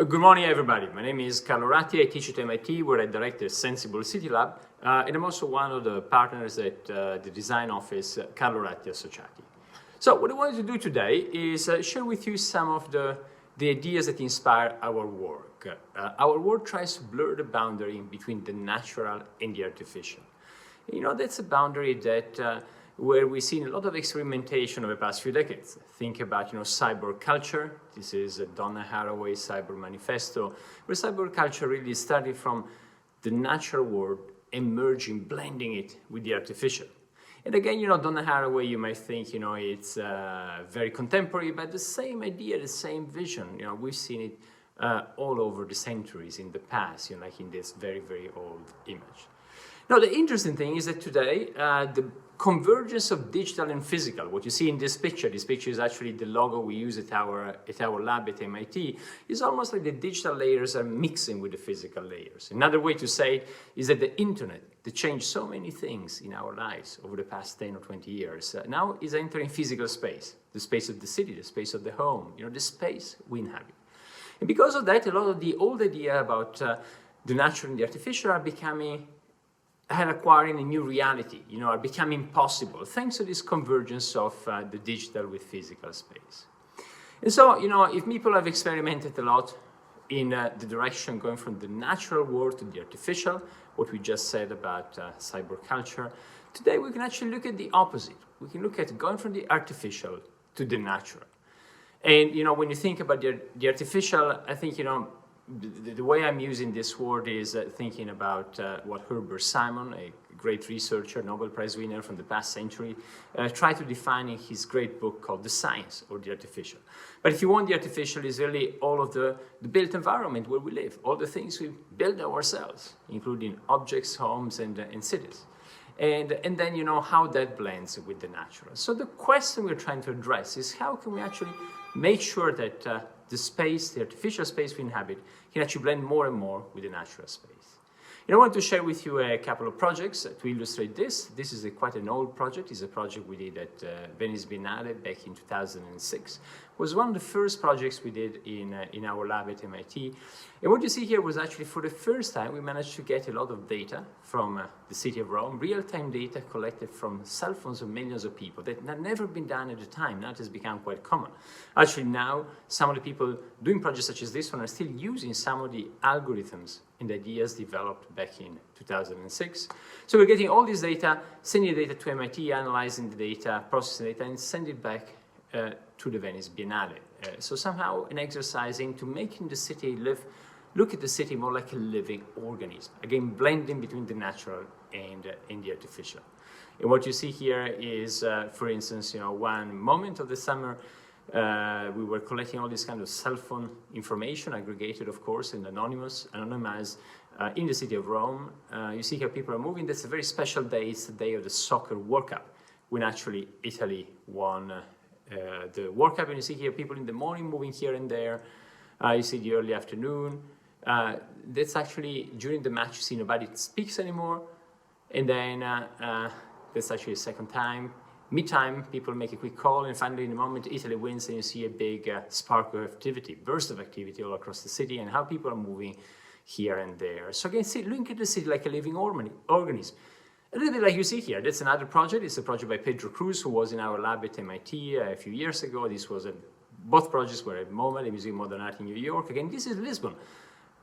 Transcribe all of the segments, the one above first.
Good morning, everybody. My name is Carlo Ratti. I teach at MIT, where I direct the Senseable City Lab, and I'm also one of the partners at the design office, Carlo Ratti Associati. So what I wanted to do today is share with you some of the ideas that inspire our work. Our work tries to blur the boundary between the natural and the artificial. You know, that's a boundary that where we've seen a lot of experimentation over the past few decades. Think about, cyborg culture. This is Donna Haraway's Cyborg Manifesto, where cyborg culture really started from the natural world, emerging, blending it with the artificial. And again, Donna Haraway, you might think, it's very contemporary, but the same idea, the same vision, we've seen it all over the centuries in the past, like in this very, very old image. Now, the interesting thing is that today, the convergence of digital and physical, what you see in this picture is actually the logo we use at our lab at MIT, is almost like the digital layers are mixing with the physical layers. Another way to say it is that the internet, that changed so many things in our lives over the past 10 or 20 years, now is entering physical space, the space of the city, the space of the home, the space we inhabit. And because of that, a lot of the old idea about the natural and the artificial are acquiring a new reality, are becoming possible thanks to this convergence of the digital with physical space. And so, if people have experimented a lot in the direction going from the natural world to the artificial, what we just said about cyborg culture, today we can actually look at the opposite. We can look at going from the artificial to the natural. And, when you think about the artificial, I think, the way I'm using this word is thinking about what Herbert Simon, a great researcher, Nobel Prize winner from the past century, tried to define in his great book called The Science or the Artificial. But if you want, the artificial is really all of the built environment where we live, all the things we build ourselves, including objects, homes, and cities. And then, how that blends with the natural. So the question we're trying to address is how can we actually make sure that the space, the artificial space we inhabit, can actually blend more and more with the natural space. I want to share with you a couple of projects to illustrate this. This is quite an old project. It's a project we did at Venice Biennale back in 2006. It was one of the first projects we did in our lab at MIT. And what you see here was actually for the first time we managed to get a lot of data from the city of Rome, real-time data collected from cell phones of millions of people. That had never been done at the time. Now it has become quite common. Actually now, some of the people doing projects such as this one are still using some of the algorithms and ideas developed back in 2006. So we're getting all this data, sending the data to MIT, analyzing the data, processing the data, and send it back to the Venice Biennale. So somehow an exercise into making the city look at the city more like a living organism. Again, blending between the natural and the artificial. And what you see here is, for instance, one moment of the summer, we were collecting all this kind of cell phone information, aggregated, of course, and anonymized in the city of Rome. You see here people are moving. That's a very special day. It's the day of the soccer World Cup, when actually Italy won the World Cup. And you see here people in the morning moving here and there. You see the early afternoon. That's actually, during the match, you see nobody speaks anymore. And then that's actually a second time. Mid-time, people make a quick call, and finally, in the moment Italy wins, and you see a big spark of activity, burst of activity all across the city, and how people are moving here and there. So again, look at the city like a living organism. A little bit like you see here. That's another project. It's a project by Pedro Cruz, who was in our lab at MIT a few years ago. This was both projects were at MoMA, the Museum of Modern Art in New York. Again, this is Lisbon,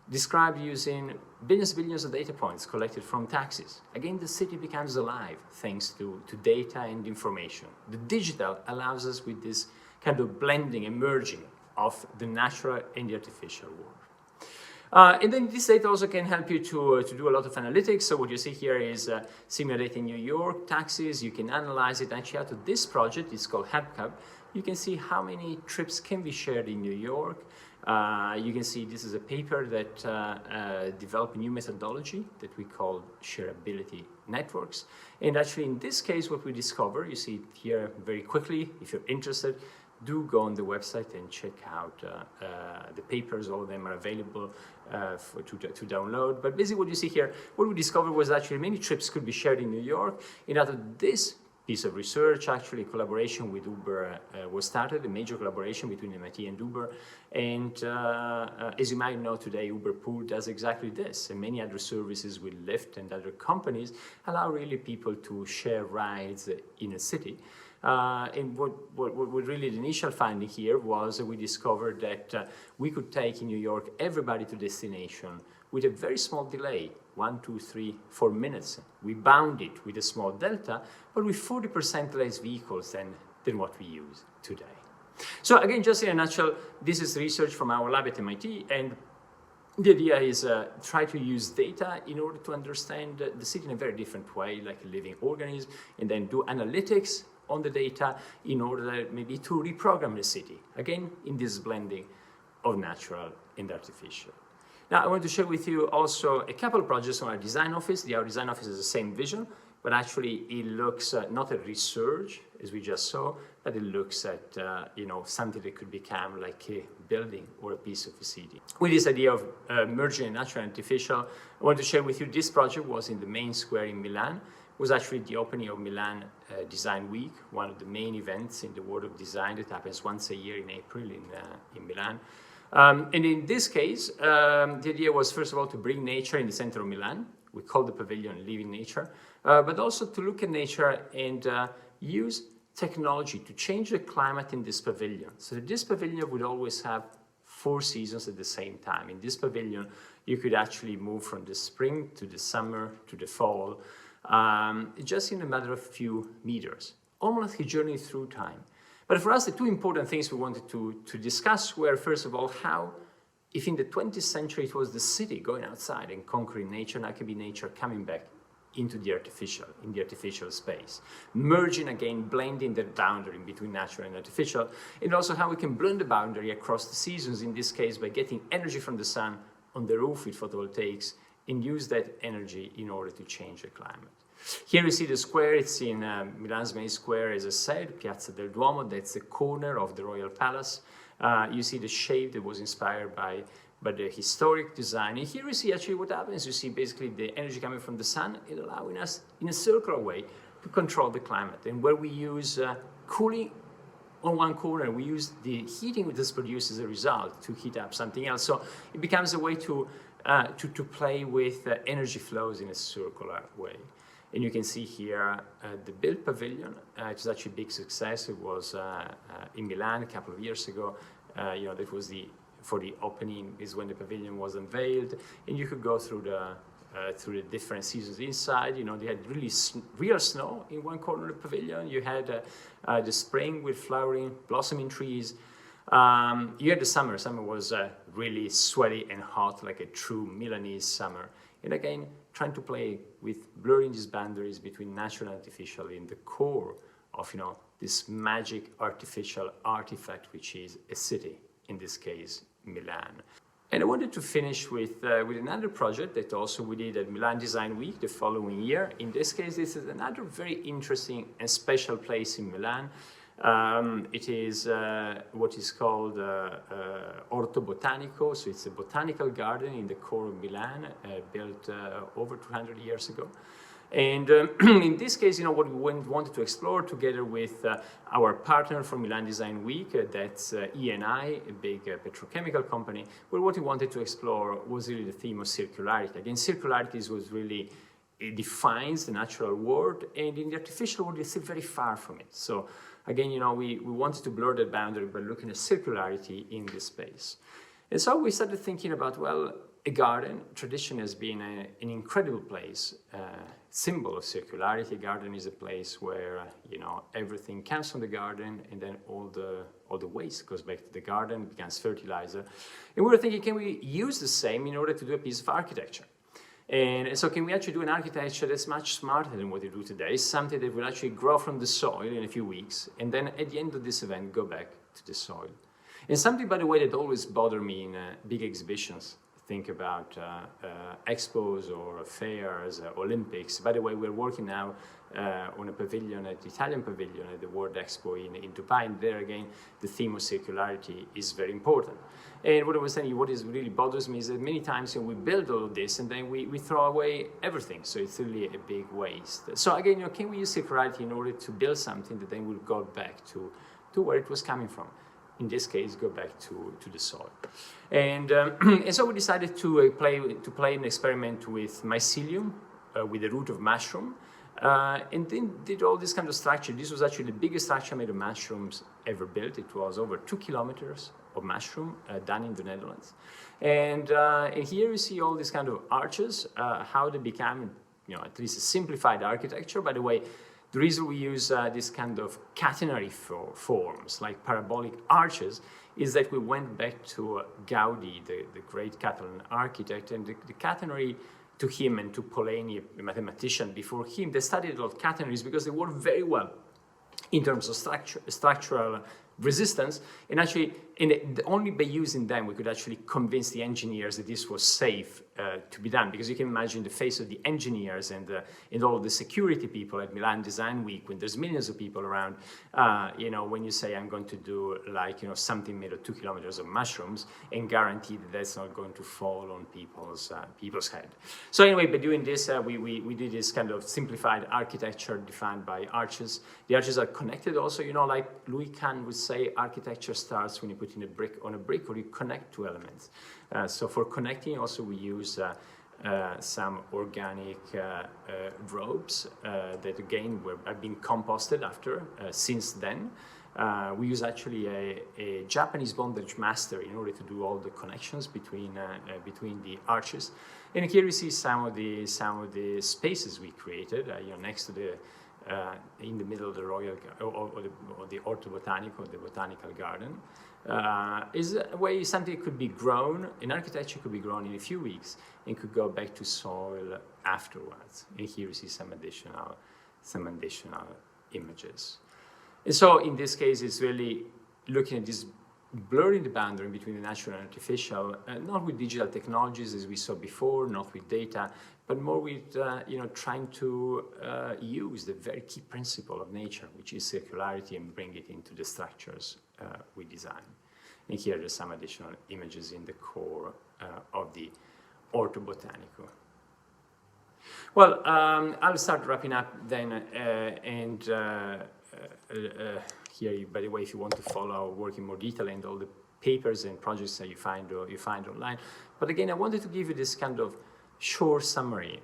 described using billions of data points collected from taxis. Again, the city becomes alive thanks to data and information. The digital allows us with this kind of blending, emerging of the natural and the artificial world. And then this data also can help you to do a lot of analytics. So what you see here is similar data in New York, taxis. You can analyze it. Actually, out of this project, it's called HubCub, you can see how many trips can be shared in New York. You can see this is a paper that developed a new methodology that we call shareability networks. And actually, in this case, what we discover, you see it here very quickly. If you're interested, do go on the website and check out the papers. All of them are available to download. But basically what you see here, what we discovered was actually many trips could be shared in New York. And out of this piece of research, actually, collaboration with Uber was started, a major collaboration between MIT and Uber. And as you might know today, Uber Pool does exactly this. And many other services with Lyft and other companies allow really people to share rides in a city. And what really the initial finding here was we discovered that we could take in New York everybody to destination with a very small delay, 1, 2, 3, 4 minutes. We bound it with a small delta, but with 40% less vehicles than what we use today. So again, just in a nutshell, this is research from our lab at MIT, and the idea is try to use data in order to understand the city in a very different way, like a living organism, and then do analytics on the data in order maybe to reprogram the city, again, in this blending of natural and artificial. Now, I want to share with you also a couple of projects from our design office. Our design office has the same vision, but actually it looks not at research, as we just saw, but it looks at something that could become like a building or a piece of a city. With this idea of merging natural and artificial, I want to share with you this project was in the main square in Milan. It was actually the opening of Milan Design Week, one of the main events in the world of design that happens once a year in April in Milan. And in this case, the idea was, first of all, to bring nature in the center of Milan. We call the pavilion Living Nature, but also to look at nature and use technology to change the climate in this pavilion. So that this pavilion would always have 4 seasons at the same time. In this pavilion, you could actually move from the spring to the summer to the fall, just in a matter of few meters, almost like a journey through time. But for us, the 2 important things we wanted to discuss were, first of all, how, if in the 20th century it was the city going outside and conquering nature, now it can be nature coming back into the artificial space, merging again, blending that boundary between natural and artificial, and also how we can blend the boundary across the seasons, in this case by getting energy from the sun on the roof with photovoltaics, and use that energy in order to change the climate. Here you see the square. It's in Milan's main square, as I said, Piazza del Duomo. That's the corner of the Royal Palace. You see the shape that was inspired by the historic design. And here you see actually what happens. You see basically the energy coming from the sun and allowing us in a circular way to control the climate. And where we use cooling on one corner, we use the heating that is produced as a result to heat up something else. So it becomes a way to play with energy flows in a circular way. And you can see here the built pavilion. It was actually a big success. It was in Milan a couple of years ago. That was for the opening is when the pavilion was unveiled, and you could go through the different seasons inside. They had really real snow in one corner of the pavilion. You had the spring with flowering, blossoming trees. You had the summer. Summer was really sweaty and hot, like a true Milanese summer. And again, trying to play with blurring these boundaries between natural and artificial in the core of this magic artificial artifact, which is a city, in this case, Milan. And I wanted to finish with another project that also we did at Milan Design Week the following year. In this case, this is another very interesting and special place in Milan. It is what is called Orto Botanico, so it's a botanical garden in the core of Milan, built over 200 years ago. And in this case, what we wanted to explore together with our partner from Milan Design Week, that's Eni, a big petrochemical company, well, what we wanted to explore was really the theme of circularity. Again, circularity was really, it defines the natural world, and in the artificial world, it's still very far from it. So again, we wanted to blur that boundary by looking at circularity in this space. And so we started thinking about, well, a garden tradition has been an incredible place, symbol of circularity. A garden is a place where everything comes from the garden, and then all the waste goes back to the garden, becomes fertilizer. And we were thinking, can we use the same in order to do a piece of architecture? And so can we actually do an architecture that's much smarter than what we do today, something that will actually grow from the soil in a few weeks, and then at the end of this event, go back to the soil. And something, by the way, that always bothered me in big exhibitions, think about expos or fairs, Olympics. By the way, we're working now on a pavilion at the Italian Pavilion at the World Expo in Dubai, and there again, the theme of circularity is very important. And what I was saying, what is really bothers me is that many times we build all of this and then we throw away everything. So it's really a big waste. So again, can we use circularity in order to build something that then will go back to where it was coming from? In this case, go back to the soil. And so we decided to play an experiment with mycelium, with the root of mushroom, and then did all this kind of structure. This was actually the biggest structure made of mushrooms ever built. It was over 2 kilometers of mushroom done in the Netherlands. And here you see all these kind of arches, how they become, at least a simplified architecture. By the way, the reason we use this kind of catenary forms, like parabolic arches, is that we went back to Gaudi, the great Catalan architect, and the catenary, to him and to Polanyi, a mathematician before him, they studied a lot of catenaries because they work very well in terms of structural resistance, and actually, only by using them we could actually convince the engineers that this was safe to be done, because you can imagine the face of the engineers and all the security people at Milan Design Week, when there's millions of people around, when you say I'm going to do something made of 2 kilometers of mushrooms and guarantee that that's not going to fall on people's head. So anyway, by doing this, we did this kind of simplified architecture defined by arches. The arches are connected also, like Louis Kahn would say, architecture starts when you put in a brick on a brick, or you connect two elements. So for connecting, also we use some organic ropes that again have been composted after since then. We use actually a Japanese bondage master in order to do all the connections between the arches. And here you see some of the spaces we created. Next to the in the middle of the royal or the Orto Botanico, the botanical garden, is a way something could be grown. An architecture could be grown in a few weeks and could go back to soil afterwards. And here you see some additional images. And so in this case, it's really looking at this blurring the boundary between the natural and artificial, not with digital technologies as we saw before, not with data, but more with trying to use the very key principle of nature, which is circularity, and bring it into the structures we design. And here are some additional images in the core of the Orto Botanico. Well, I'll start wrapping up then, here, by the way, if you want to follow our work in more detail and all the papers and projects that you find online. But again, I wanted to give you this kind of short summary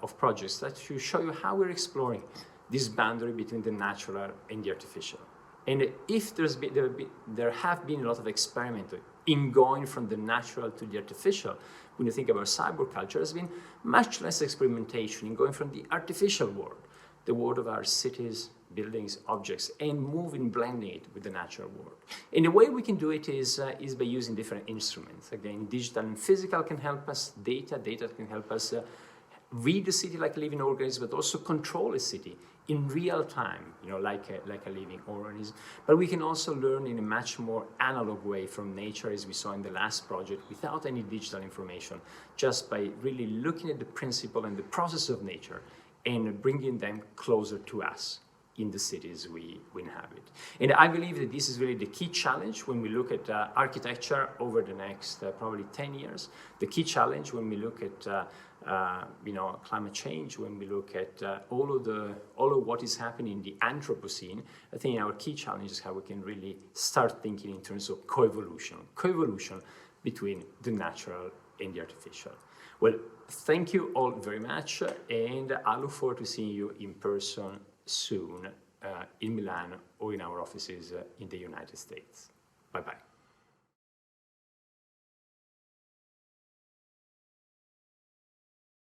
of projects that should show you how we're exploring this boundary between the natural and the artificial. And if there have been a lot of experiment in going from the natural to the artificial, when you think about cyborg culture, there's been much less experimentation in going from the artificial world, the world of our cities, buildings, objects, and blending it with the natural world. And the way we can do it is by using different instruments. Again, digital and physical can help us, data can help us read the city like a living organism, but also control a city in real time, like a living organism. But we can also learn in a much more analog way from nature, as we saw in the last project, without any digital information, just by really looking at the principle and the process of nature and bringing them closer to us in the cities we inhabit. And I believe that this is really the key challenge when we look at architecture over the next probably 10 years. The key challenge when we look at climate change, when we look at all of what is happening in the Anthropocene. I think our key challenge is how we can really start thinking in terms of coevolution between the natural and the artificial. Well, thank you all very much, and I look forward to seeing you in person soon in Milan or in our offices in the United States. Bye-bye.